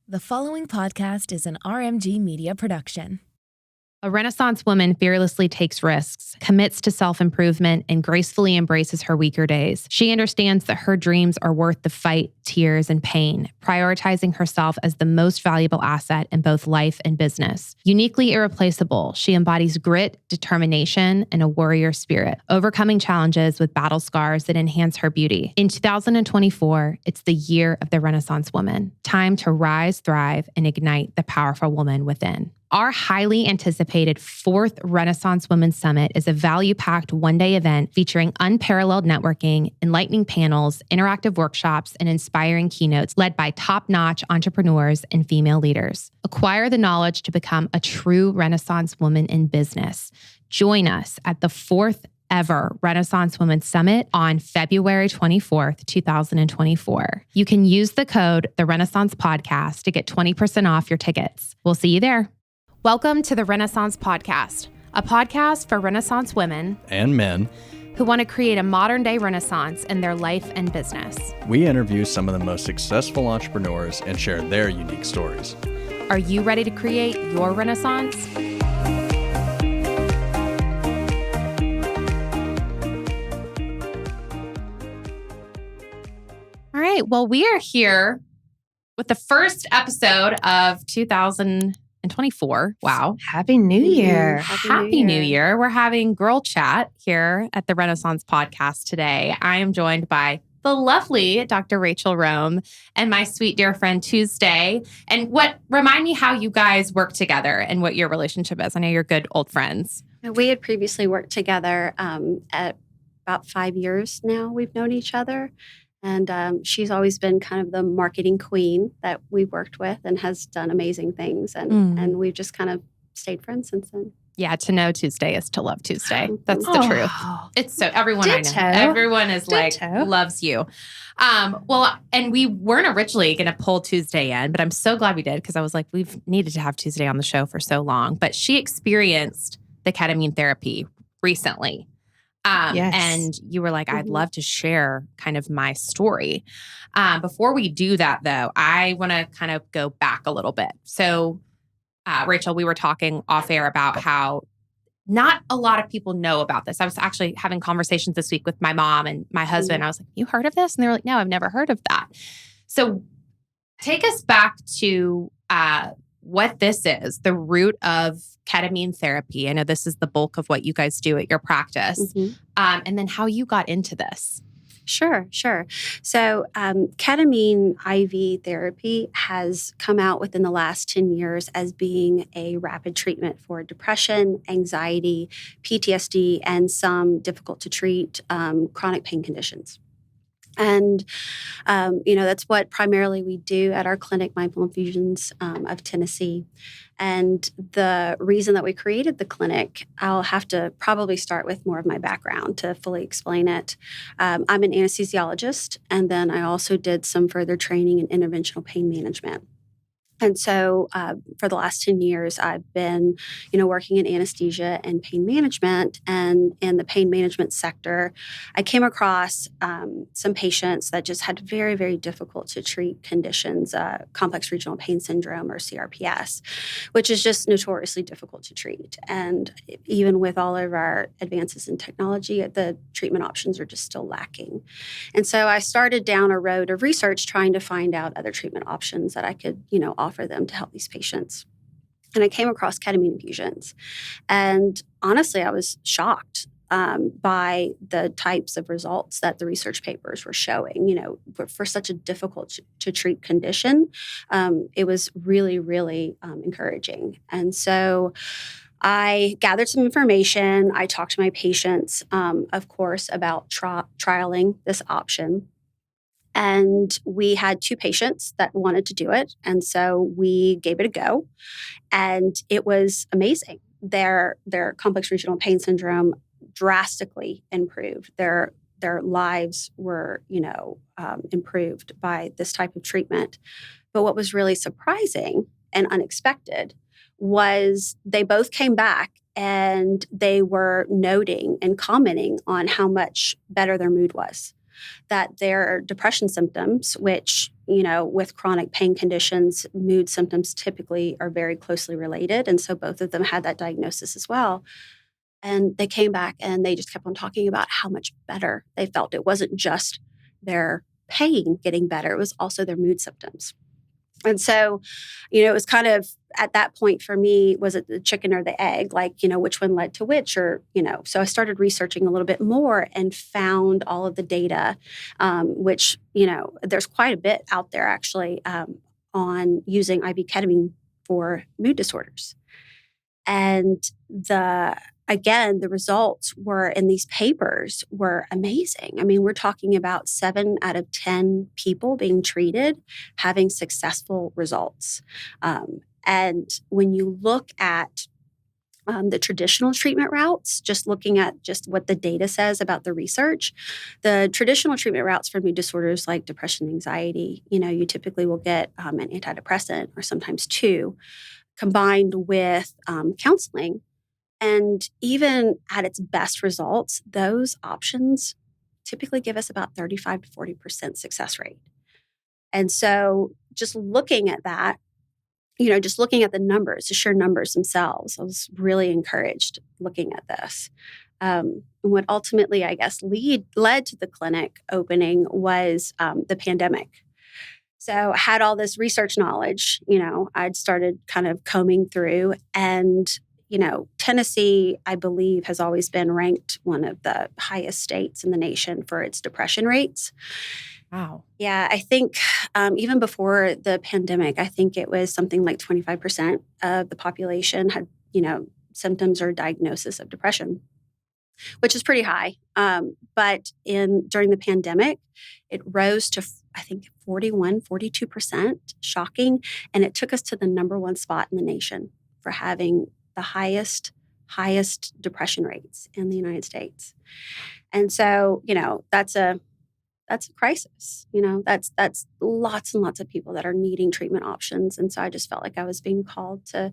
The following podcast is an RMG Media production. A Renaissance woman fearlessly takes risks, commits to self-improvement, and gracefully embraces her weaker days. She understands that her dreams are worth the fight, tears, and pain, prioritizing herself as the most valuable asset in both life and business. Uniquely irreplaceable, she embodies grit, determination, and a warrior spirit, overcoming challenges with battle scars that enhance her beauty. In 2024, it's the year of the Renaissance woman. Time to rise, thrive, and ignite the powerful woman within. Our highly anticipated fourth Renaissance Women's Summit is a value-packed one-day event featuring unparalleled networking, enlightening panels, interactive workshops, and inspiring keynotes led by top-notch entrepreneurs and female leaders. Acquire the knowledge to become a true Renaissance woman in business. Join us at the fourth ever Renaissance Women's Summit on February 24th, 2024. You can use the code The Renaissance Podcast to get 20% off your tickets. We'll see you there. Welcome to the Renaissance Podcast, a podcast for Renaissance women and men who want to create a modern-day Renaissance in their life and business. We interview some of the most successful entrepreneurs and share their unique stories. Are you ready to create your Renaissance? All right, well, we are here with the first episode of 2024. Wow. Happy New Year. Happy New Year. We're having Girl Chat here at the Renaissance Podcast today. I am joined by the lovely Dr. Rachel Rome and my sweet dear friend Tuesday. And remind me how you guys work together and what your relationship is. I know you're good old friends. We had previously worked together at about 5 years now. We've known each other. And she's always been kind of the marketing queen that we've worked with and has done amazing things. And we've just kind of stayed friends since then. Yeah, to know Tuesday is to love Tuesday. That's the truth. It's so everyone Ditto. I know. Everyone is Ditto. like, loves you. Well, and we weren't originally going to pull Tuesday in, but I'm so glad we did because I was like, we've needed to have Tuesday on the show for so long. But she experienced the ketamine therapy recently. Yes. And you were like, I'd love to share kind of my story. Before we do that, though, I want to kind of go back a little bit. So, Rachel, we were talking off air about how not a lot of people know about this. I was actually having conversations this week with my mom and my husband. I was like, you heard of this? And they were like, no, I've never heard of that. So take us back to what this is, the root of ketamine therapy. I know this is the bulk of what you guys do at your practice. And then how you got into this. Sure. So ketamine IV therapy has come out within the last 10 years as being a rapid treatment for depression, anxiety, PTSD, and some difficult to treat chronic pain conditions. And, that's what primarily we do at our clinic, Mindful Infusions of Tennessee. And the reason that we created the clinic, I'll have to probably start with more of my background to fully explain it. I'm an anesthesiologist, and then I also did some further training in interventional pain management. And so for the last 10 years, I've been, working in anesthesia and pain management. And in the pain management sector, I came across some patients that just had very, very difficult to treat conditions, complex regional pain syndrome or CRPS, which is just notoriously difficult to treat. And even with all of our advances in technology, the treatment options are just still lacking. And so I started down a road of research trying to find out other treatment options that I could, offer them to help these patients. And I came across ketamine infusions. And honestly, I was shocked by the types of results that the research papers were showing. For such a difficult to treat condition, it was really, really encouraging. And so I gathered some information. I talked to my patients, of course, about trialing this option. And we had 2 patients that wanted to do it. And so we gave it a go. And it was amazing. Their complex regional pain syndrome drastically improved. Their lives were, improved by this type of treatment. But what was really surprising and unexpected was they both came back and they were noting and commenting on how much better their mood was. That their depression symptoms, which with chronic pain conditions, mood symptoms typically are very closely related. And so both of them had that diagnosis as well. And they came back and they just kept on talking about how much better they felt. It wasn't just their pain getting better, it was also their mood symptoms. And so, it was kind of at that point for me, was it the chicken or the egg? Like, which one led to which? So I started researching a little bit more and found all of the data, which, there's quite a bit out there actually on using IV ketamine for mood disorders. And the results were in these papers were amazing. I mean, we're talking about 7 out of 10 people being treated having successful results. And when you look at the traditional treatment routes, just looking at just what the data says about the research, the traditional treatment routes for mood disorders like depression, anxiety, you typically will get an antidepressant or sometimes two, combined with counseling. And even at its best results, those options typically give us about 35 to 40% success rate. And so just looking at that, just looking at the numbers, the sheer numbers themselves, I was really encouraged looking at this. What ultimately, I guess, led to the clinic opening was the pandemic. So I had all this research knowledge, I'd started kind of combing through, and Tennessee, I believe, has always been ranked one of the highest states in the nation for its depression rates. Wow. Yeah, I think even before the pandemic, I think it was something like 25% of the population had, symptoms or diagnosis of depression, which is pretty high. But during the pandemic, it rose to, I think, 42%, shocking. And it took us to the number one spot in the nation for having the highest depression rates in the United States. And so, that's a crisis. That's lots and lots of people that are needing treatment options. And so I just felt like I was being called to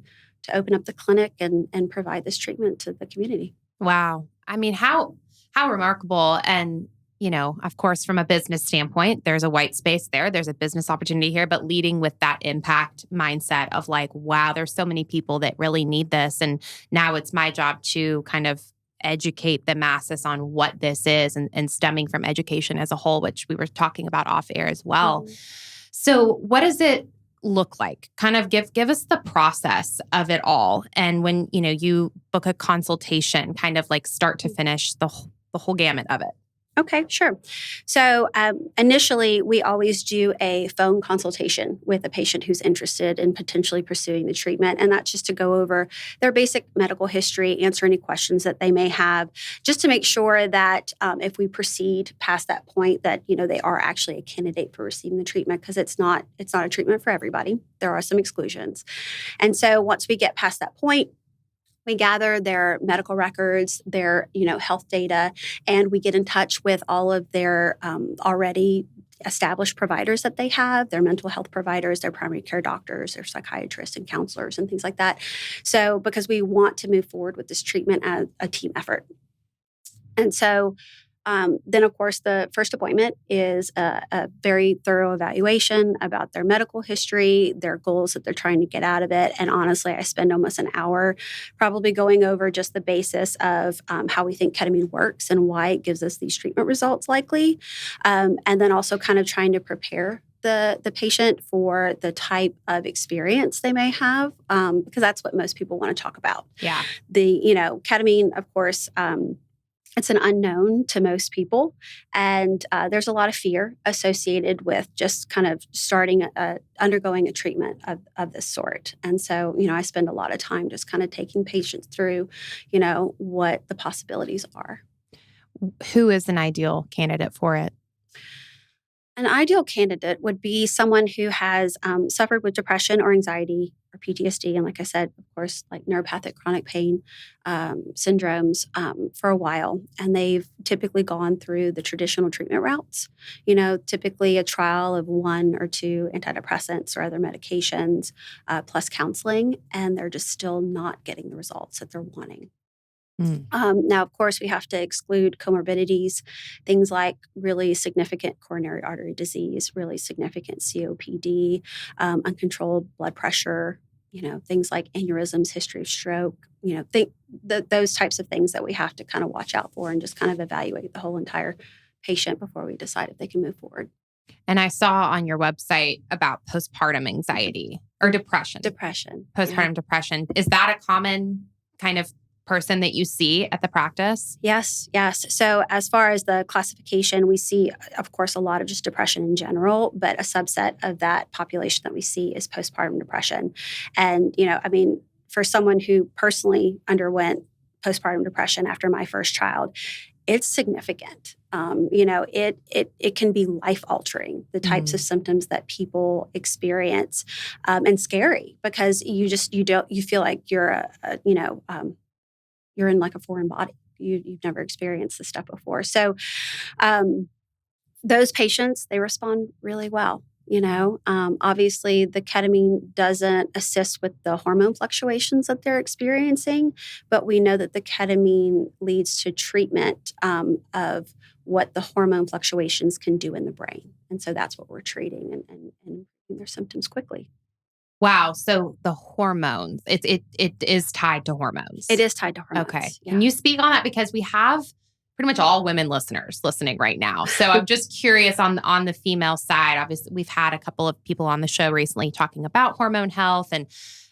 open up the clinic and provide this treatment to the community. Wow. I mean, how remarkable. And, of course, from a business standpoint, there's a white space there. There's a business opportunity here, but leading with that impact mindset of like, wow, there's so many people that really need this. And now it's my job to kind of educate the masses on what this is and stemming from education as a whole, which we were talking about off air as well. Mm-hmm. So what does it look like? Kind of give us the process of it all. And when, you book a consultation, kind of like start to finish the whole gamut of it. Okay, sure. So initially, we always do a phone consultation with a patient who's interested in potentially pursuing the treatment. And that's just to go over their basic medical history, answer any questions that they may have, just to make sure that if we proceed past that point, that they are actually a candidate for receiving the treatment, because it's not a treatment for everybody. There are some exclusions. And so once we get past that point, we gather their medical records, their health data, and we get in touch with all of their already established providers that they have, their mental health providers, their primary care doctors, their psychiatrists and counselors and things like that. So because we want to move forward with this treatment as a team effort. And so then, of course, the first appointment is a very thorough evaluation about their medical history, their goals that they're trying to get out of it. And honestly, I spend almost an hour probably going over just the basis of how we think ketamine works and why it gives us these treatment results likely. And then also kind of trying to prepare the patient for the type of experience they may have, because that's what most people want to talk about. Yeah. Ketamine, of course, it's an unknown to most people, and there's a lot of fear associated with just kind of undergoing a treatment of this sort. And so, I spend a lot of time just kind of taking patients through, what the possibilities are. Who is an ideal candidate for it? An ideal candidate would be someone who has suffered with depression or anxiety or PTSD. And like I said, of course, like neuropathic chronic pain syndromes for a while. And they've typically gone through the traditional treatment routes, typically a trial of 1 or 2 antidepressants or other medications plus counseling. And they're just still not getting the results that they're wanting. Now, of course, we have to exclude comorbidities, things like really significant coronary artery disease, really significant COPD, uncontrolled blood pressure, things like aneurysms, history of stroke, those types of things that we have to kind of watch out for and just kind of evaluate the whole entire patient before we decide if they can move forward. And I saw on your website about postpartum anxiety or depression. Postpartum depression. Is that a common kind of person that you see at the practice? Yes. So as far as the classification, we see, of course, a lot of just depression in general, but a subset of that population that we see is postpartum depression. And, for someone who personally underwent postpartum depression after my first child, it's significant. It can be life altering, the types of symptoms that people experience, and scary because you feel like you're you're in like a foreign body. You've never experienced this stuff before. So those patients, they respond really well. Obviously the ketamine doesn't assist with the hormone fluctuations that they're experiencing, but we know that the ketamine leads to treatment of what the hormone fluctuations can do in the brain. And so that's what we're treating and their symptoms quickly. Wow. So the hormones, it is tied to hormones. It is tied to hormones. Okay. Yeah. Can you speak on that? Because we have pretty much all women listeners listening right now. So I'm just curious on the female side. Obviously, we've had a couple of people on the show recently talking about hormone health, and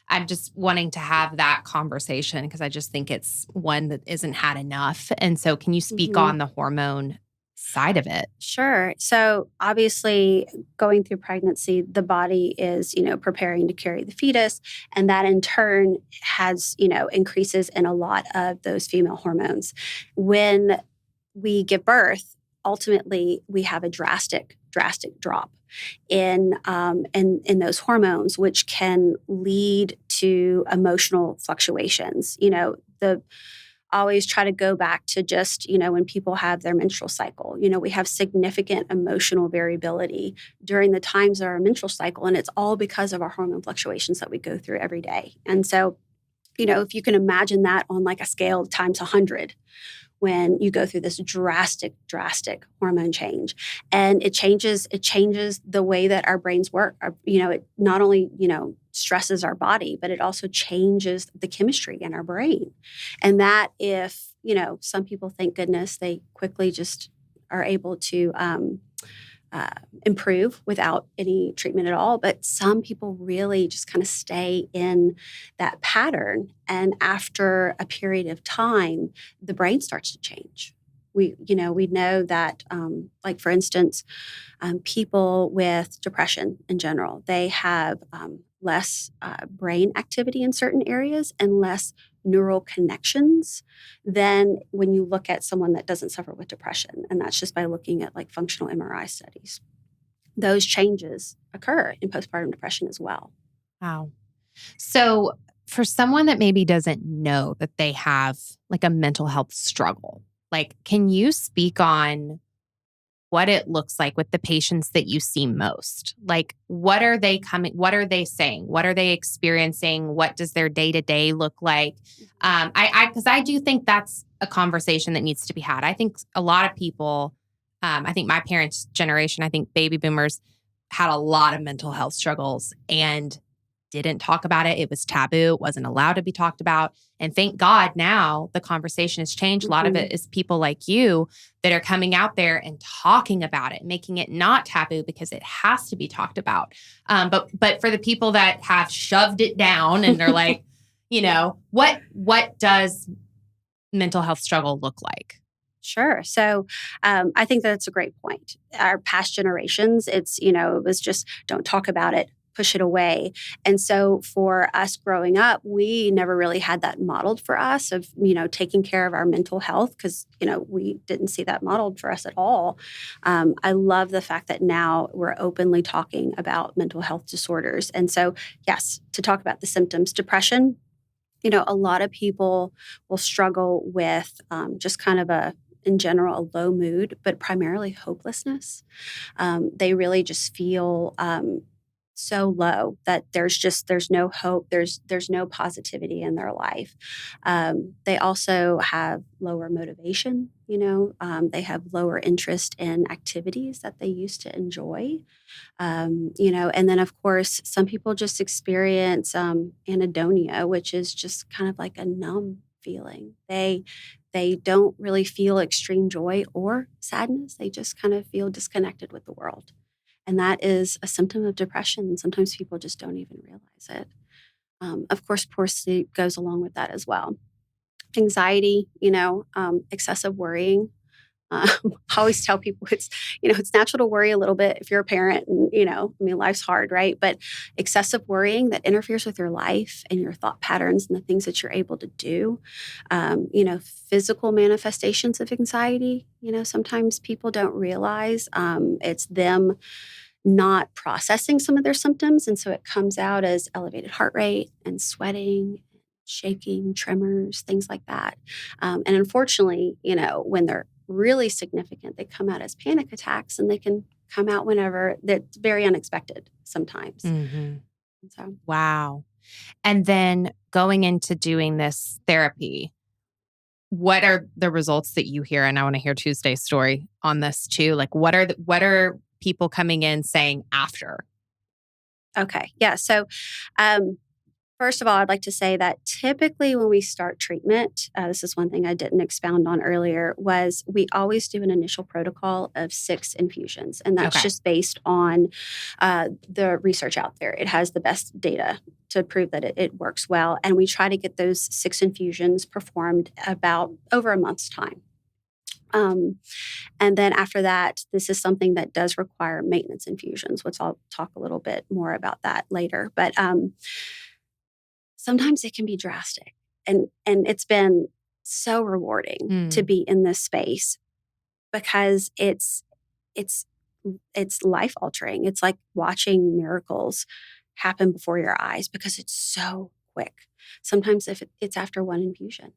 I'm just wanting to have that conversation because I just think it's one that isn't had enough. And so can you speak on the hormone side of it? Sure. So obviously going through pregnancy, the body is, preparing to carry the fetus. And that in turn has, increases in a lot of those female hormones. When we give birth, ultimately we have a drastic drop in those hormones, which can lead to emotional fluctuations. Always try to go back to just, when people have their menstrual cycle, we have significant emotional variability during the times of our menstrual cycle. And it's all because of our hormone fluctuations that we go through every day. And so, if you can imagine that on like a scale times 100, when you go through this drastic hormone change, and it changes the way that our brains work. It not only, stresses our body, but it also changes the chemistry in our brain. And that if, some people, thank goodness, they quickly just are able to improve without any treatment at all. But some people really just kind of stay in that pattern. And after a period of time, the brain starts to change. We know that, like, for instance, people with depression in general, they have less brain activity in certain areas and less neural connections than when you look at someone that doesn't suffer with depression. And that's just by looking at like functional MRI studies. Those changes occur in postpartum depression as well. Wow. So for someone that maybe doesn't know that they have like a mental health struggle, like, can you speak on what it looks like with the patients that you see most? Like, what are they saying? What are they experiencing? What does their day-to-day look like? Because I do think that's a conversation that needs to be had. I think a lot of people, I think my parents' generation, I think baby boomers had a lot of mental health struggles and didn't talk about it. It was taboo. It wasn't allowed to be talked about. And thank God now the conversation has changed. A lot of it is people like you that are coming out there and talking about it, making it not taboo because it has to be talked about. But for the people that have shoved it down and they're like, what does mental health struggle look like? Sure. So I think that's a great point. Our past generations, it was just don't talk about it, push it away. And so for us growing up, we never really had that modeled for us of, taking care of our mental health because, we didn't see that modeled for us at all. I love the fact that now we're openly talking about mental health disorders. And so, yes, to talk about the symptoms, depression, a lot of people will struggle with just kind of in general, a low mood, but primarily hopelessness. They really just feel so low that there's no hope, there's no positivity in their life. They also have lower motivation. They have lower interest in activities that they used to enjoy. And then of course some people just experience anhedonia, which is just kind of like a numb feeling. They don't really feel extreme joy or sadness. They just kind of feel disconnected with the world. And that is a symptom of depression. Sometimes people just don't even realize it. Of course, poor sleep goes along with that as well. Anxiety, excessive worrying. I always tell people it's natural to worry a little bit if you're a parent and, life's hard, right? But excessive worrying that interferes with your life and your thought patterns and the things that you're able to do. Physical manifestations of anxiety, sometimes people don't realize it's them not processing some of their symptoms. And so it comes out as elevated heart rate and sweating, shaking, tremors, things like that. And unfortunately, when they're really significant, they come out as panic attacks, and they can come out whenever. That's very unexpected sometimes. Mm-hmm. So. Wow. And then going into doing this therapy, what are the results that you hear? And I want to hear Tuesday's story on this too. Like, what are people coming in saying after? Okay. Yeah. So, first of all, I'd like to say that typically when we start treatment, this is one thing I didn't expound on earlier, was we always do an initial protocol of 6 infusions. And that's just based on the research out there. It has the best data to prove that it works well. And we try to get those 6 infusions performed about over a month's time. And then after that, this is something that does require maintenance infusions, which I'll talk a little bit more about that later. But sometimes it can be drastic. And it's been so rewarding to be in this space because it's life altering. It's like watching miracles happen before your eyes because it's so quick. Sometimes it's after 1 infusion.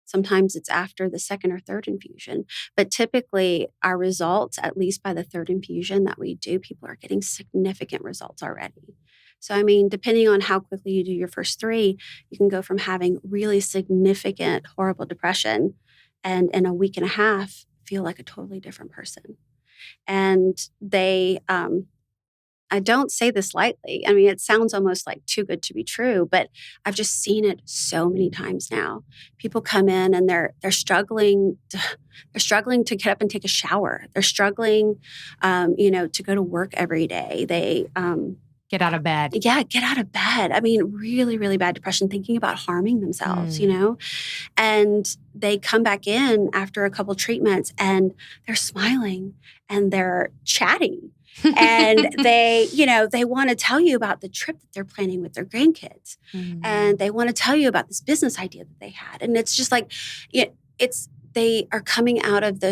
Sometimes it's after the 2nd or 3rd infusion. But typically our results, at least by the 3rd infusion that we do, people are getting significant results already. So, depending on how quickly you do your first 3, you can go from having really significant, horrible depression and in a week and a half feel like a totally different person. And I don't say this lightly. It sounds almost like too good to be true, but I've just seen it so many times now. People come in and they're struggling. They're struggling to get up and take a shower. They're struggling, to go to work every day. They get out of bed. Yeah, get out of bed. Really, really bad depression, thinking about harming themselves. And they come back in after a couple treatments and they're smiling and they're chatty. And they want to tell you about the trip that they're planning with their grandkids. And they want to tell you about this business idea that they had. And it's just like, they are coming out of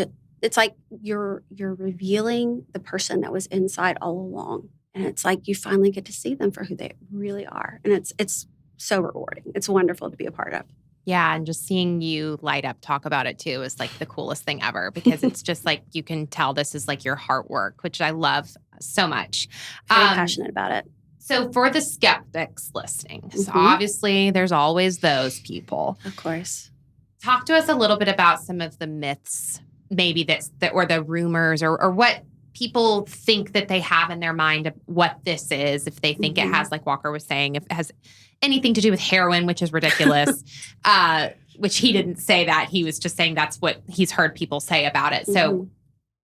it's like you're revealing the person that was inside all along. And it's like you finally get to see them for who they really are. And it's so rewarding. It's wonderful to be a part of. Yeah. And just seeing you light up, talk about it too is like the coolest thing ever because it's just like you can tell this is like your heart work, which I love so much. Very passionate about it. So for the skeptics listening, so obviously there's always those people. Of course. Talk to us a little bit about some of the myths, maybe that or the rumors or what people think that they have in their mind of what this is, if they think it has, like Walker was saying, if it has anything to do with heroin, which is ridiculous, which he didn't say that. He was just saying that's what he's heard people say about it. So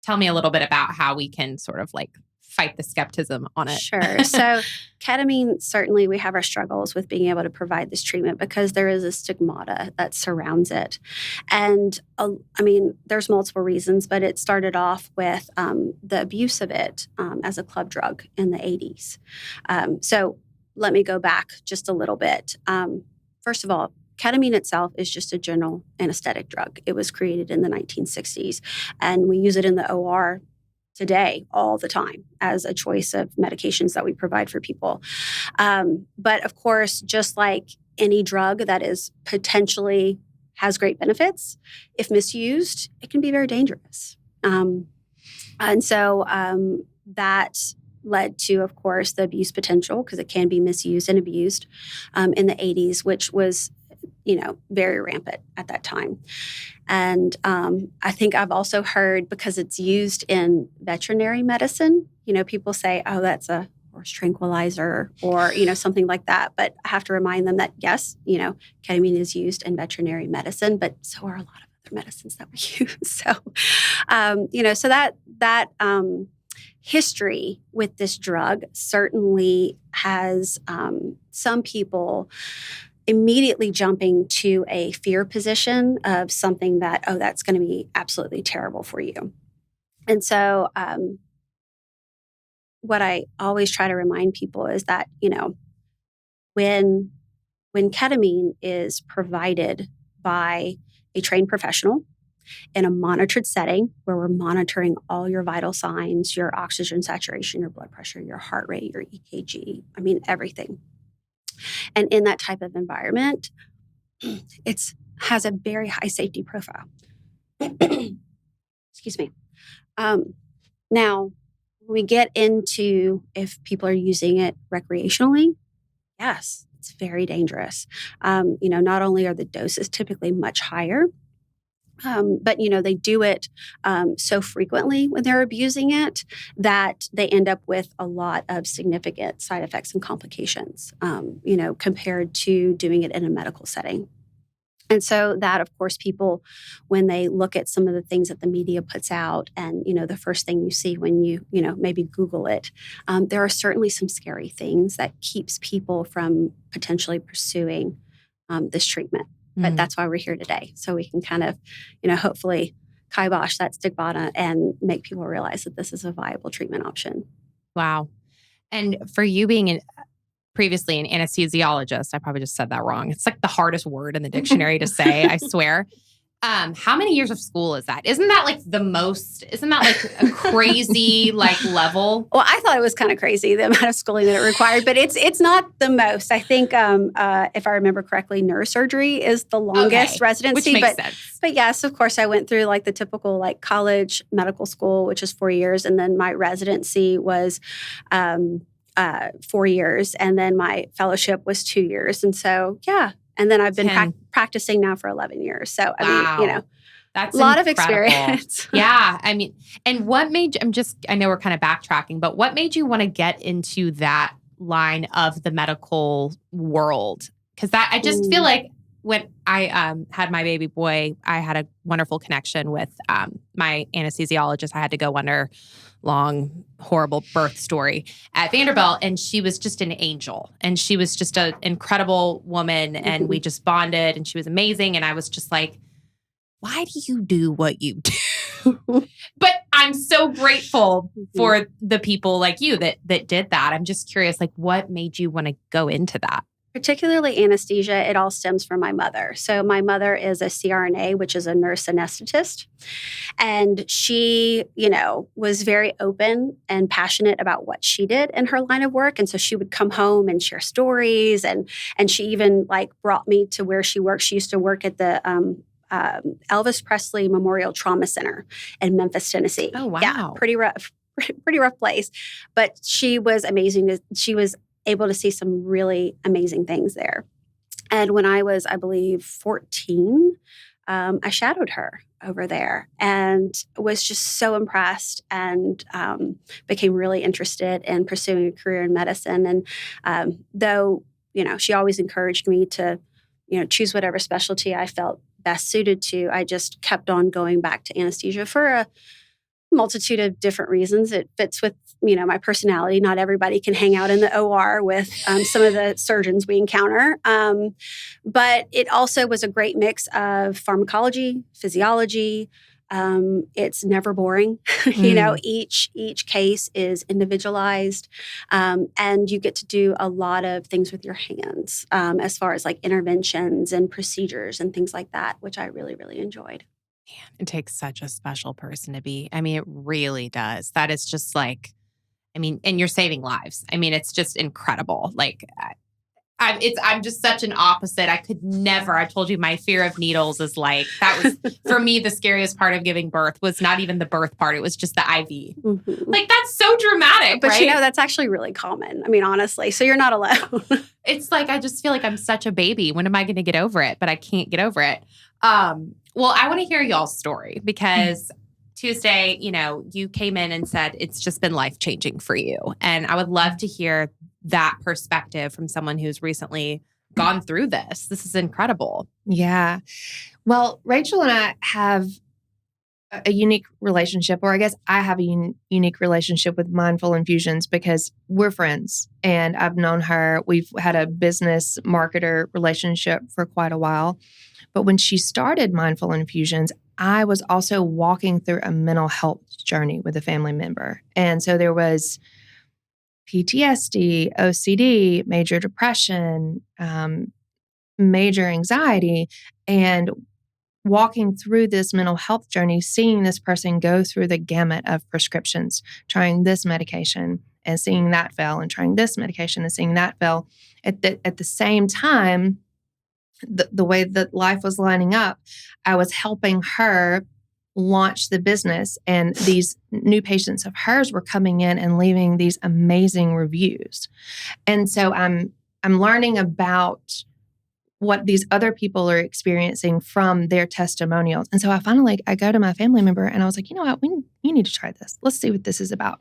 tell me a little bit about how we can sort of like fight the skepticism on it. Sure. So ketamine, certainly we have our struggles with being able to provide this treatment because there is a stigmata that surrounds it. And there's multiple reasons, but it started off with the abuse of it as a club drug in the 80s. So let me go back just a little bit. First of all, ketamine itself is just a general anesthetic drug. It was created in the 1960s, and we use it in the OR today all the time as a choice of medications that we provide for people. But of course, just like any drug that is potentially has great benefits, if misused, it can be very dangerous. And so that led to, of course, the abuse potential, because it can be misused and abused in the 80s, which was, very rampant at that time. And I think I've also heard, because it's used in veterinary medicine, people say, oh, that's a horse tranquilizer or, something like that. But I have to remind them that, yes, ketamine is used in veterinary medicine, but so are a lot of other medicines that we use. So, so that history with this drug certainly has some people immediately jumping to a fear position of something that, oh, that's going to be absolutely terrible for you. And so what I always try to remind people is that, when ketamine is provided by a trained professional in a monitored setting where we're monitoring all your vital signs, your oxygen saturation, your blood pressure, your heart rate, your EKG, everything. And in that type of environment, it has a very high safety profile. Excuse me. Now, when we get into if people are using it recreationally, yes, it's very dangerous. Not only are the doses typically much higher, but, they do it so frequently when they're abusing it that they end up with a lot of significant side effects and complications, compared to doing it in a medical setting. And so that, of course, people, when they look at some of the things that the media puts out and, the first thing you see when you, maybe Google it, there are certainly some scary things that keeps people from potentially pursuing this treatment. But that's why we're here today. So we can kind of, hopefully kibosh that stigma and make people realize that this is a viable treatment option. Wow. And for you being previously an anesthesiologist, I probably just said that wrong. It's like the hardest word in the dictionary to say, I swear. How many years of school is that? Isn't that like a crazy level? Well, I thought it was kind of crazy, the amount of schooling that it required, but it's not the most. I think if I remember correctly, neurosurgery is the longest residency. Which makes sense. But yes, of course, I went through the typical college medical school, which is 4 years. And then my residency was 4 years. And then my fellowship was 2 years. And so, yeah. And then I've been practicing now for 11 years. So, that's a lot incredible. of experience. Yeah. And what made you, I know we're kind of backtracking, but what made you want to get into that line of the medical world? Because I just feel like when I had my baby boy, I had a wonderful connection with my anesthesiologist. I had to go under long, horrible birth story at Vanderbilt. And she was just an angel. And she was just an incredible woman. And we just bonded and she was amazing. And I was just like, why do you do what you do? But I'm so grateful for the people like you that did that. I'm just curious, what made you want to go into that? Particularly anesthesia, it all stems from my mother. So my mother is a CRNA, which is a nurse anesthetist. And she, was very open and passionate about what she did in her line of work. And so she would come home and share stories. And she even brought me to where she worked. She used to work at the Elvis Presley Memorial Trauma Center in Memphis, Tennessee. Oh, wow. Yeah, pretty rough place. But she was amazing. She was able to see some really amazing things there. And when I was, I believe, 14, I shadowed her over there and was just so impressed and became really interested in pursuing a career in medicine. And though, she always encouraged me to, choose whatever specialty I felt best suited to, I just kept on going back to anesthesia for a multitude of different reasons. It fits with, my personality. Not everybody can hang out in the OR with some of the surgeons we encounter. But it also was a great mix of pharmacology, physiology. It's never boring. Each case is individualized. And you get to do a lot of things with your hands as far as interventions and procedures and things like that, which I really, really enjoyed. Man, it takes such a special person to be. It really does. That is just and you're saving lives. It's just incredible. I'm just such an opposite. I could never. I told you my fear of needles is like, that was for me, the scariest part of giving birth was not even the birth part. It was just the IV. Mm-hmm. Like, that's so dramatic, But right? you know, that's actually really common. I mean, honestly, so you're not alone. It's like, I just feel like I'm such a baby. When am I going to get over it? But I can't get over it. Well, I want to hear y'all's story because Tuesday, you came in and said it's just been life-changing for you. And I would love to hear that perspective from someone who's recently gone through this. This is incredible. Yeah. Well, Rachel and I have a unique relationship, or I guess I have a unique relationship with Mindful Infusions because we're friends and I've known her. We've had a business marketer relationship for quite a while. But when she started Mindful Infusions, I was also walking through a mental health journey with a family member. And so there was PTSD, OCD, major depression, major anxiety, and walking through this mental health journey, seeing this person go through the gamut of prescriptions, trying this medication and seeing that fail, and trying this medication and seeing that fail. At the same time, the way that life was lining up, I was helping her launch the business, and these new patients of hers were coming in and leaving these amazing reviews. And so I'm learning about what these other people are experiencing from their testimonials. And so I go to my family member and I was like, you know what, you need to try this. Let's see what this is about.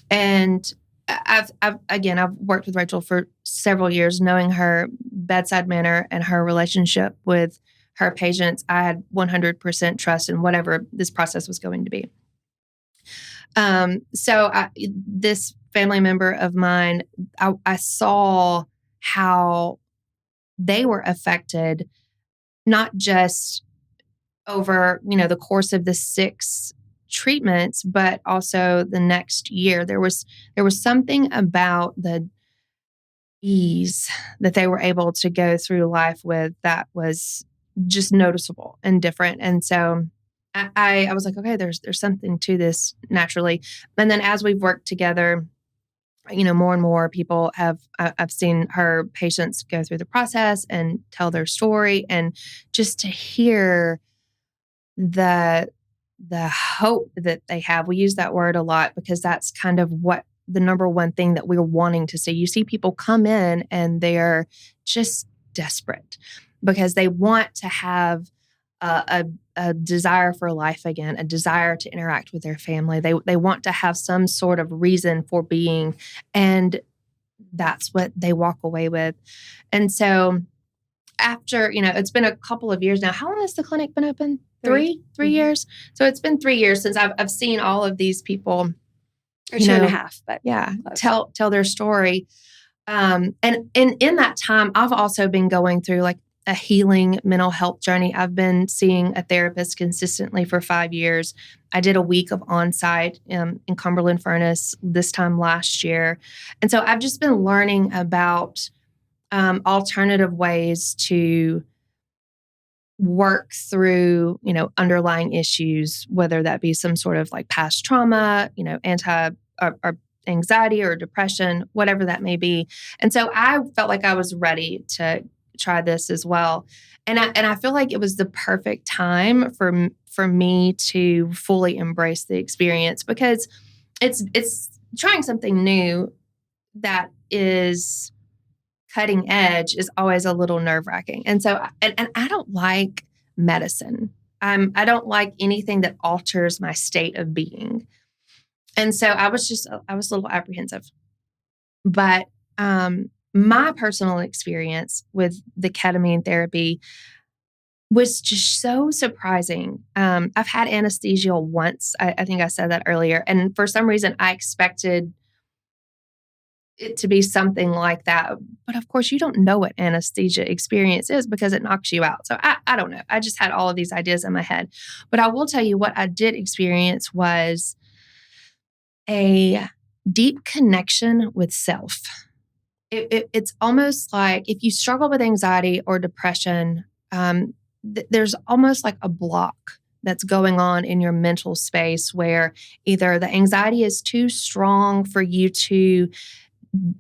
And I've worked with Rachel for several years, knowing her bedside manner and her relationship with her patients. I had 100% trust in whatever this process was going to be. This family member of mine, I saw how they were affected, not just over, the course of the 6 treatments, but also the next year. There was something about the ease that they were able to go through life with that was just noticeable and different. And so I was like, okay, there's something to this naturally. And then as we've worked together, more and more people I've seen her patients go through the process and tell their story, and just to hear the hope that they have. We use that word a lot because that's kind of what the number one thing that we're wanting to see. You see people come in and they're just desperate because they want to have a desire for life again, a desire to interact with their family. They want to have some sort of reason for being, and that's what they walk away with. And so after, it's been a couple of years now. How long has the clinic been open? 3 Mm-hmm. years. So it's been 3 years since I've seen all of these people. Or 2.5, but yeah, close. tell their story. And in that time, I've also been going through like a healing mental health journey. I've been seeing a therapist consistently for 5 years. I did a week of on-site in Cumberland Furnace this time last year. And so I've just been learning about alternative ways to work through, underlying issues, whether that be some sort of like past trauma, or anxiety or depression, whatever that may be. And so I felt like I was ready to try this as well. And I feel like it was the perfect time for me to fully embrace the experience, because it's trying something new that is cutting edge is always a little nerve-wracking. And so, and I don't like medicine. I don't like anything that alters my state of being. And so I was a little apprehensive. But my personal experience with the ketamine therapy was just so surprising. I've had anesthesia once. I think I said that earlier. And for some reason, I expected it to be something like that. But of course, you don't know what anesthesia experience is because it knocks you out. So I don't know. I just had all of these ideas in my head. But I will tell you what I did experience was a deep connection with self. It's almost like if you struggle with anxiety or depression, there's almost like a block that's going on in your mental space where either the anxiety is too strong for you to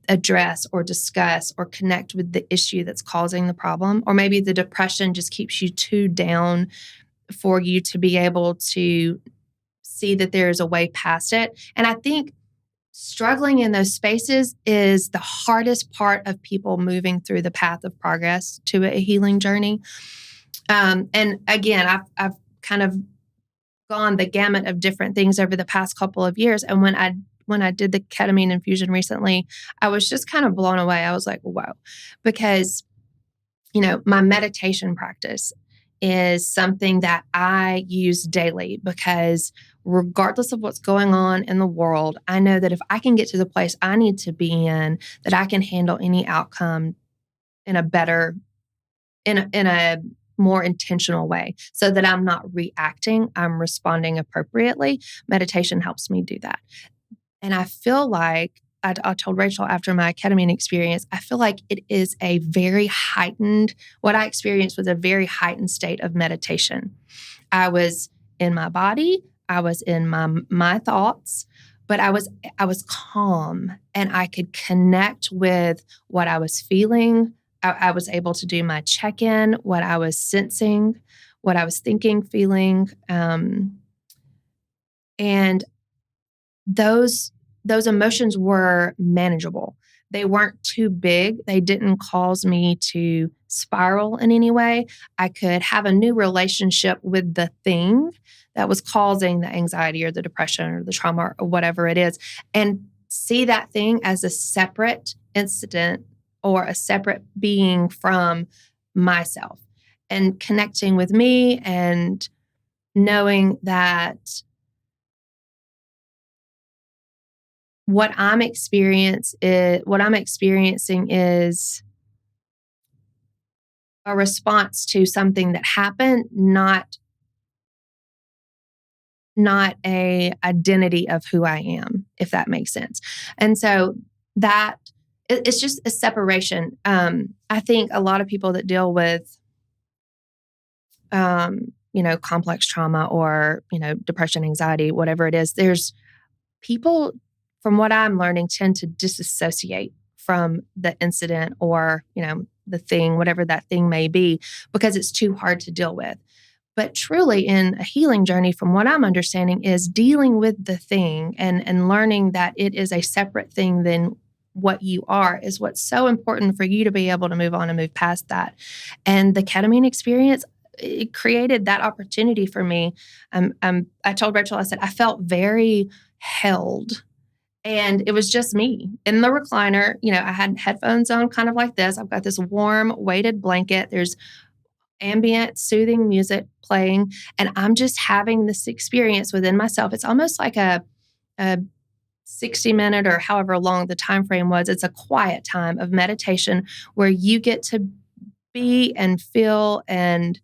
address or discuss or connect with the issue that's causing the problem. Or maybe the depression just keeps you too down for you to be able to see that there is a way past it. And I think struggling in those spaces is the hardest part of people moving through the path of progress to a healing journey. And again, I've kind of gone the gamut of different things over the past couple of years. And when I did the ketamine infusion recently, I was just kind of blown away. I was like, whoa, because, my meditation practice is something that I use daily because regardless of what's going on in the world, I know that if I can get to the place I need to be in, that I can handle any outcome in a more intentional way so that I'm not reacting, I'm responding appropriately. Meditation helps me do that. And I feel like, I told Rachel after my ketamine experience, I feel like it is a very heightened, what I experienced was a very heightened state of meditation. I was in my body, I was in my thoughts, but I was calm and I could connect with what I was feeling. I was able to do my check-in, what I was sensing, what I was thinking, feeling. And those emotions were manageable. They weren't too big. They didn't cause me to spiral in any way. I could have a new relationship with the thing that was causing the anxiety or the depression or the trauma or whatever it is, and see that thing as a separate incident or a separate being from myself, and connecting with me and knowing that what I'm experiencing is a response to something that happened, not a identity of who I am, if that makes sense. And so that it's just a separation. I think a lot of people that deal with, complex trauma or, depression, anxiety, whatever it is, there's people, from what I'm learning, tend to disassociate from the incident or, the thing, whatever that thing may be, because it's too hard to deal with. But truly in a healing journey, from what I'm understanding, is dealing with the thing and learning that it is a separate thing than what you are is what's so important for you to be able to move on and move past that. And the ketamine experience, it created that opportunity for me. I told Rachel, I said, I felt very held. And it was just me in the recliner. I had headphones on kind of like this. I've got this warm weighted blanket. There's ambient soothing music playing. And I'm just having this experience within myself. It's almost like a 60-minute or however long the time frame was. It's a quiet time of meditation where you get to be and feel and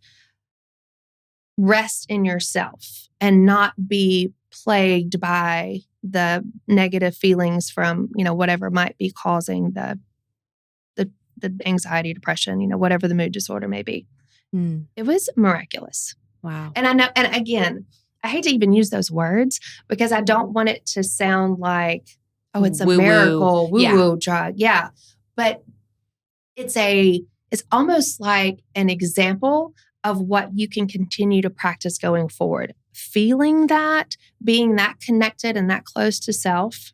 rest in yourself and not be plagued by the negative feelings from, whatever might be causing the anxiety, depression, whatever the mood disorder may be. It was miraculous. Wow. And I know, and again, I hate to even use those words because I don't want it to sound like, oh, it's a miracle, woo-woo drug. Yeah. But it's almost like an example of what you can continue to practice going forward. Feeling that, being that connected and that close to self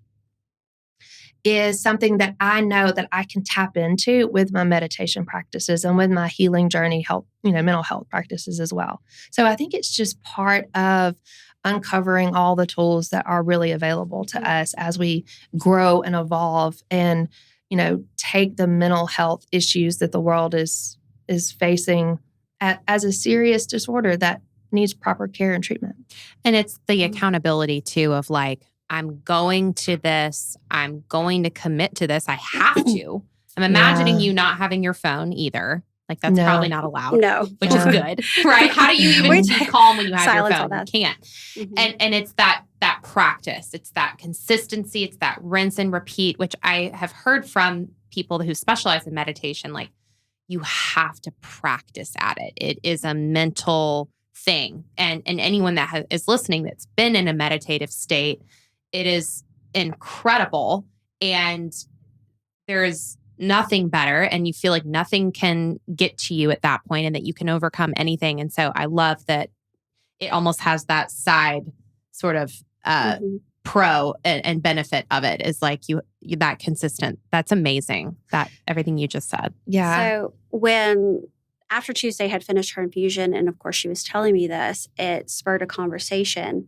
is something that I know that I can tap into with my meditation practices and with my healing journey mental health practices as well. So I think it's just part of uncovering all the tools that are really available to us as we grow and evolve and, take the mental health issues that the world is facing as a serious disorder that needs proper care and treatment. And it's the accountability too of like, I'm going to this. I'm going to commit to this. I have to. I'm imagining you not having your phone either. Like that's probably not allowed. No. Which is good, right? How do you even be calm when you have your phone? That. You can't. Mm-hmm. And it's that practice. It's that consistency. It's that rinse and repeat, which I have heard from people who specialize in meditation. Like you have to practice at it. It is a mental thing. And anyone that is listening that's been in a meditative state, it is incredible. And there's nothing better and you feel like nothing can get to you at that point and that you can overcome anything. And so I love that it almost has that side sort of pro and benefit of it is like you that consistent. That's amazing. That everything you just said. Yeah. So after Tuesday had finished her infusion, and of course she was telling me this, it spurred a conversation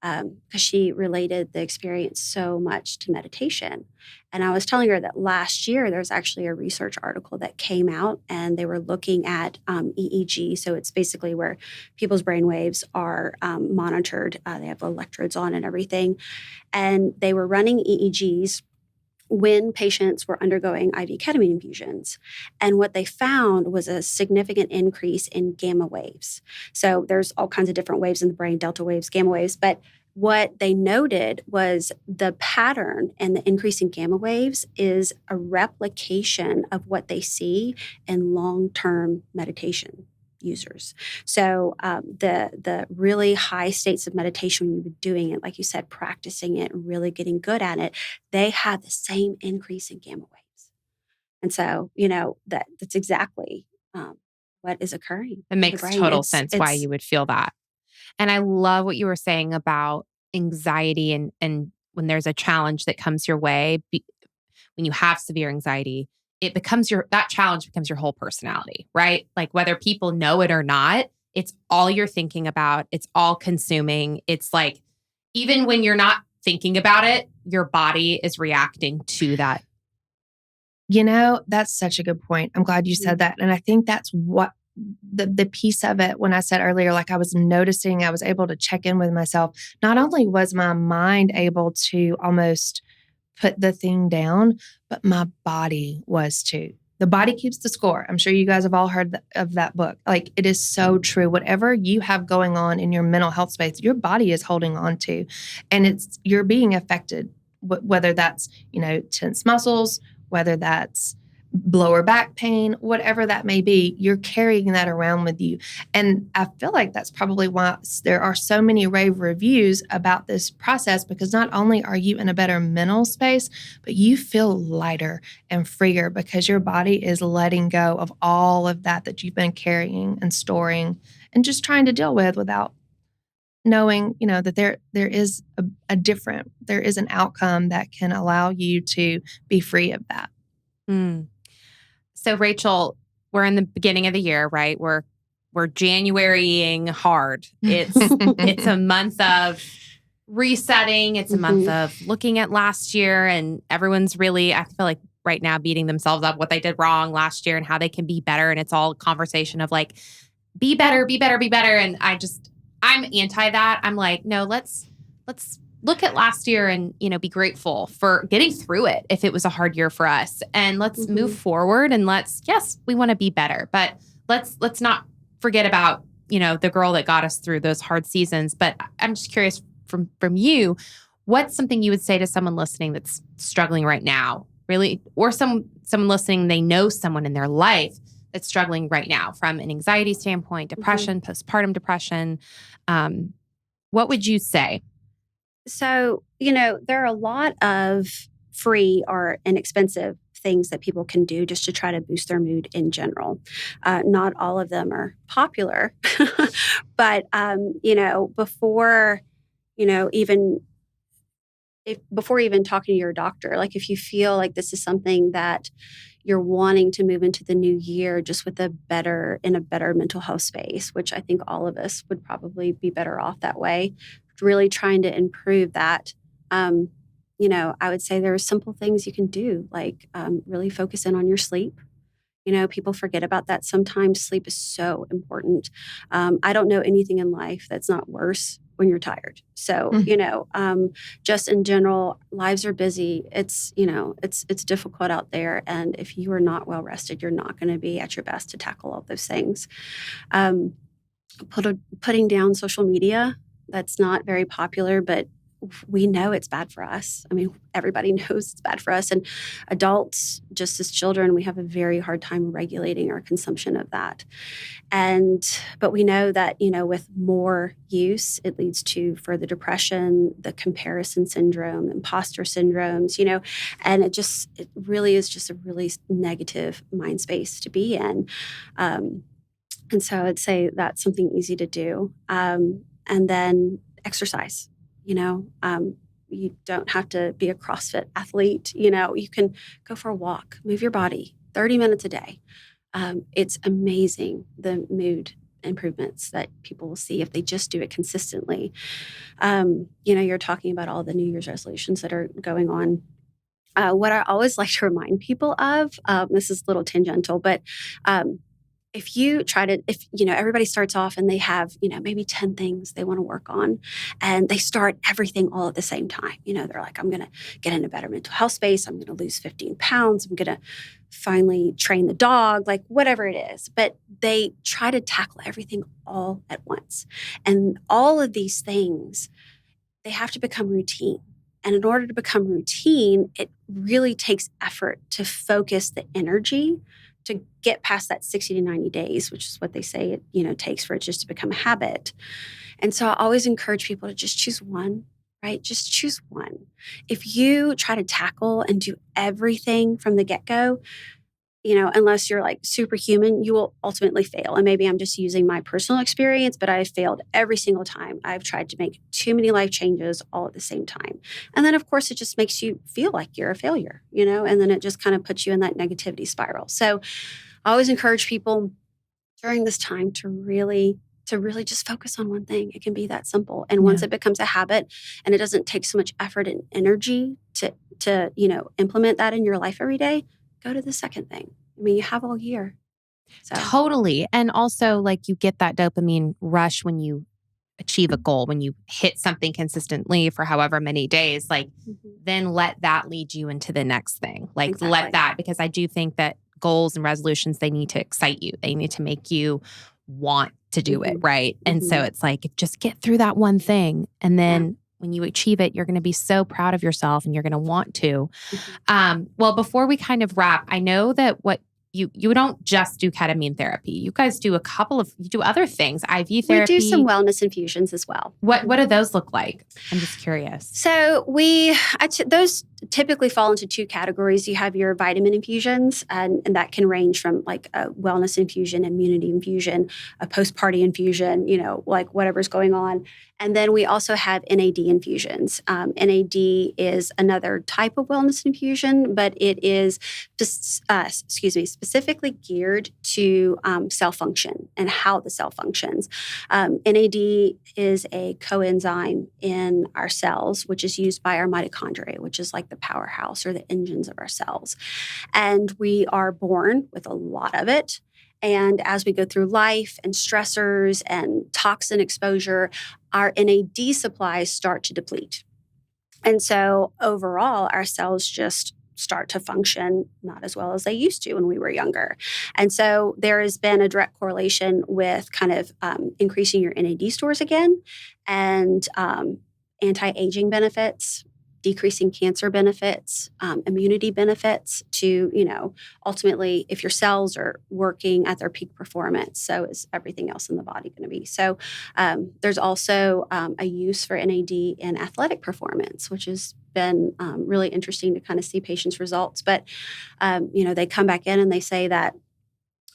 because she related the experience so much to meditation. And I was telling her that last year, there's actually a research article that came out and they were looking at EEG. So it's basically where people's brain waves are monitored. They have electrodes on and everything. And they were running EEGs when patients were undergoing IV ketamine infusions. And what they found was a significant increase in gamma waves. So there's all kinds of different waves in the brain, delta waves, gamma waves. But what they noted was the pattern and the increase in gamma waves is a replication of what they see in long-term meditation users. So the really high states of meditation, when you've been doing it, like you said, practicing it and really getting good at it, they have the same increase in gamma waves. And so, that's exactly what is occurring. It makes total sense why you would feel that. And I love what you were saying about anxiety and when there's a challenge that comes your way, when you have severe anxiety, that challenge becomes your whole personality, right? Like whether people know it or not, it's all you're thinking about. It's all consuming. It's like, even when you're not thinking about it, your body is reacting to that. That's such a good point. I'm glad you said that. And I think that's what the piece of it, when I said earlier, like I was noticing, I was able to check in with myself. Not only was my mind able to almost put the thing down, but my body was too. The body keeps the score. I'm sure you guys have all heard of that book. Like it is so true. Whatever you have going on in your mental health space, your body is holding on to, and you're being affected, whether that's, tense muscles, whether that's lower back pain, whatever that may be, you're carrying that around with you. And I feel like that's probably why there are so many rave reviews about this process, because not only are you in a better mental space, but you feel lighter and freer because your body is letting go of all of that you've been carrying and storing and just trying to deal with without knowing, that there is there is an outcome that can allow you to be free of that. So Rachel, we're in the beginning of the year, right? We're Januarying hard. It's a month of resetting. It's a month of looking at last year, and everyone's really, I feel like right now, beating themselves up what they did wrong last year and how they can be better. And it's all a conversation of like, be better, be better, be better. And I'm anti that. I'm like, no, let's look at last year and, be grateful for getting through it if it was a hard year for us. And let's move forward and yes, we want to be better. But let's not forget about, the girl that got us through those hard seasons. But I'm just curious from you, what's something you would say to someone listening that's struggling right now, really, or someone listening, they know someone in their life that's struggling right now from an anxiety standpoint, depression, postpartum depression. What would you say? So, there are a lot of free or inexpensive things that people can do just to try to boost their mood in general. Not all of them are popular, but, before even talking to your doctor, like if you feel like this is something that you're wanting to move into the new year just with in a better mental health space, which I think all of us would probably be better off that way, really trying to improve that. I would say there are simple things you can do, like really focus in on your sleep. People forget about that. Sometimes sleep is so important. I don't know anything in life that's not worse when you're tired. So, just in general, lives are busy. It's difficult out there. And if you are not well rested, you're not going to be at your best to tackle all those things. Putting down social media, that's not very popular, but we know it's bad for us. I mean, everybody knows it's bad for us. And adults, just as children, we have a very hard time regulating our consumption of that. But we know that, with more use, it leads to further depression, the comparison syndrome, imposter syndromes, and it really is just a really negative mind space to be in. And so I'd say that's something easy to do. And then exercise. You don't have to be a CrossFit athlete. You can go for a walk, move your body 30 minutes a day. It's amazing the mood improvements that people will see if they just do it consistently. You're talking about all the New Year's resolutions that are going on. What I always like to remind people of, this is a little tangential, but if everybody starts off and they have, maybe 10 things they want to work on, and they start everything all at the same time. They're like, I'm going to get in a better mental health space. I'm going to lose 15 pounds. I'm going to finally train the dog, like whatever it is. But they try to tackle everything all at once. And all of these things, they have to become routine. And in order to become routine, it really takes effort to focus the energy to get past that 60 to 90 days, which is what they say it takes for it just to become a habit. And so I always encourage people to just choose one, right? Just choose one. If you try to tackle and do everything from the get-go, unless you're like superhuman, you will ultimately fail. And maybe I'm just using my personal experience, but I've failed every single time. I've tried to make too many life changes all at the same time. And then, of course, it just makes you feel like you're a failure, and then it just kind of puts you in that negativity spiral. So I always encourage people during this time to really just focus on one thing. It can be that simple. And once it becomes a habit and it doesn't take so much effort and energy to implement that in your life every day, go to the second thing. I mean, you have all year. So. Totally. And also, like, you get that dopamine rush when you achieve a goal, when you hit something consistently for however many days, like, then let that lead you into the next thing. Like, Exactly. let that, because I do think that goals and resolutions, they need to excite you. They need to make you want to do it, right? And so it's like, just get through that one thing. And then when you achieve it, you're going to be so proud of yourself and you're going to want to. Well, before we kind of wrap, I know that you don't just do ketamine therapy. You guys do you do other things, IV therapy. We do some wellness infusions as well. What do those look like? I'm just curious. So those typically fall into two categories. You have your vitamin infusions, and that can range from like a wellness infusion, immunity infusion, a postpartum infusion, like whatever's going on. And then we also have NAD infusions. NAD is another type of wellness infusion, but it is specifically geared to cell function and how the cell functions. NAD is a coenzyme in our cells, which is used by our mitochondria, which is like the powerhouse or the engines of our cells. And we are born with a lot of it. And as we go through life and stressors and toxin exposure, our NAD supplies start to deplete. And so overall, our cells just start to function not as well as they used to when we were younger. And so there has been a direct correlation with kind of increasing your NAD stores again, and anti-aging benefits, decreasing cancer benefits, immunity benefits to, ultimately, if your cells are working at their peak performance, so is everything else in the body going to be. So there's also a use for NAD in athletic performance, which has been really interesting to kind of see patients' results. But, they come back in and they say that,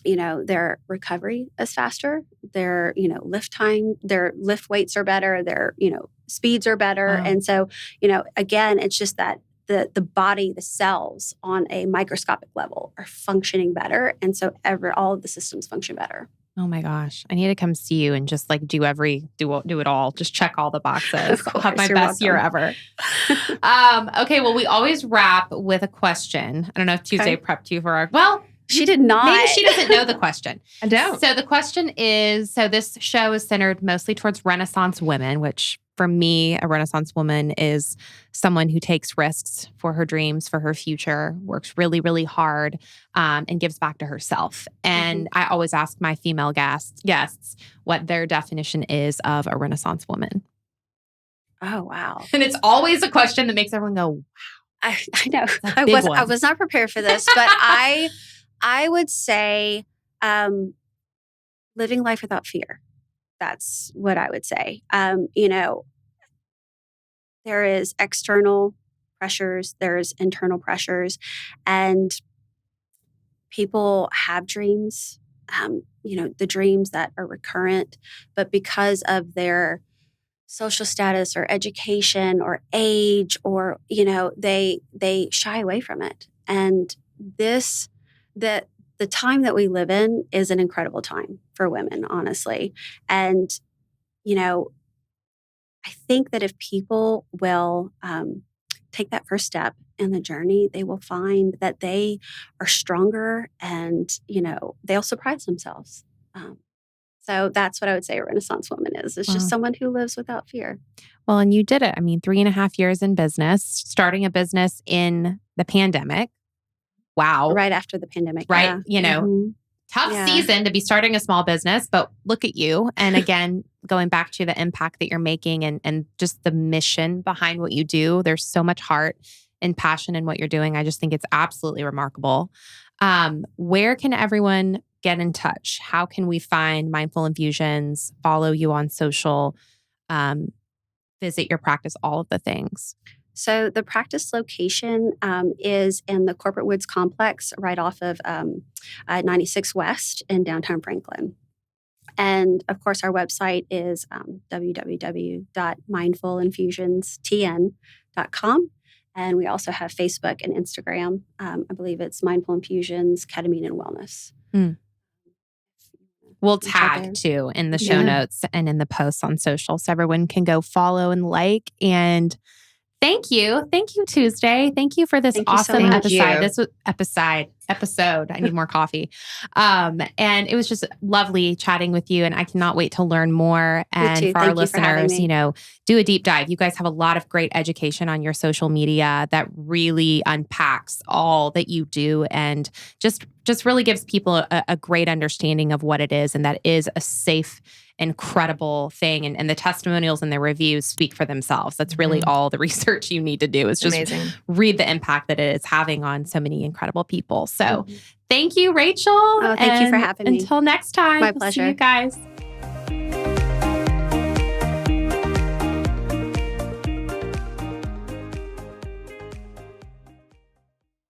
their recovery is faster, their, lift time, their lift weights are better, their, speeds are better. Wow. And so, again, it's just that the body, the cells on a microscopic level are functioning better. And so all of the systems function better. Oh my gosh. I need to come see you and just like do it all. Just check all the boxes. I'll have my best year ever. Okay. Well, we always wrap with a question. I don't know if Tuesday prepped you for she did not. Maybe she doesn't know the question. I don't. So the question is, this show is centered mostly towards Renaissance women, which for me, a Renaissance woman is someone who takes risks for her dreams, for her future, works really, really hard, and gives back to herself. And I always ask my female guests what their definition is of a Renaissance woman. Oh, wow. And it's always a question that makes everyone go, I know. a big I one. was not prepared for this, but I would say living life without fear. That's what I would say. There is external pressures, there's internal pressures, and people have dreams, the dreams that are recurrent, but because of their social status or education or age or, they shy away from it. And the time that we live in is an incredible time for women, honestly. And, I think that if people will take that first step in the journey, they will find that they are stronger and, they'll surprise themselves. So that's what I would say a Renaissance woman is. It's just someone who lives without fear. Well, and you did it. I mean, 3.5 years in business, starting a business in the pandemic. Wow. Right after the pandemic. Right. Yeah. Tough season to be starting a small business, but look at you. And again, going back to the impact that you're making and just the mission behind what you do. There's so much heart and passion in what you're doing. I just think it's absolutely remarkable. Where can everyone get in touch? How can we find Mindful Infusions, follow you on social, visit your practice, all of the things? So the practice location is in the Corporate Woods complex right off of 96 West in downtown Franklin. And of course, our website is www.mindfulinfusionstn.com. And we also have Facebook and Instagram. I believe it's Mindful Infusions, Ketamine, and Wellness. We'll tag too in the show notes and in the posts on social so everyone can go follow and like. And thank you. Thank you, Tuesday. Thank you for this awesome episode. This was episode. I need more coffee. And it was just lovely chatting with you. And I cannot wait to learn more. And for our listeners, do a deep dive. You guys have a lot of great education on your social media that really unpacks all that you do and just really gives people a great understanding of what it is. And that is a safe, incredible thing. And the testimonials and the reviews speak for themselves. That's really all the research you need to do is just read the impact that it is having on so many incredible people. So thank you, Rachel. Oh, thank you for having me. Until next time. My pleasure. See you guys.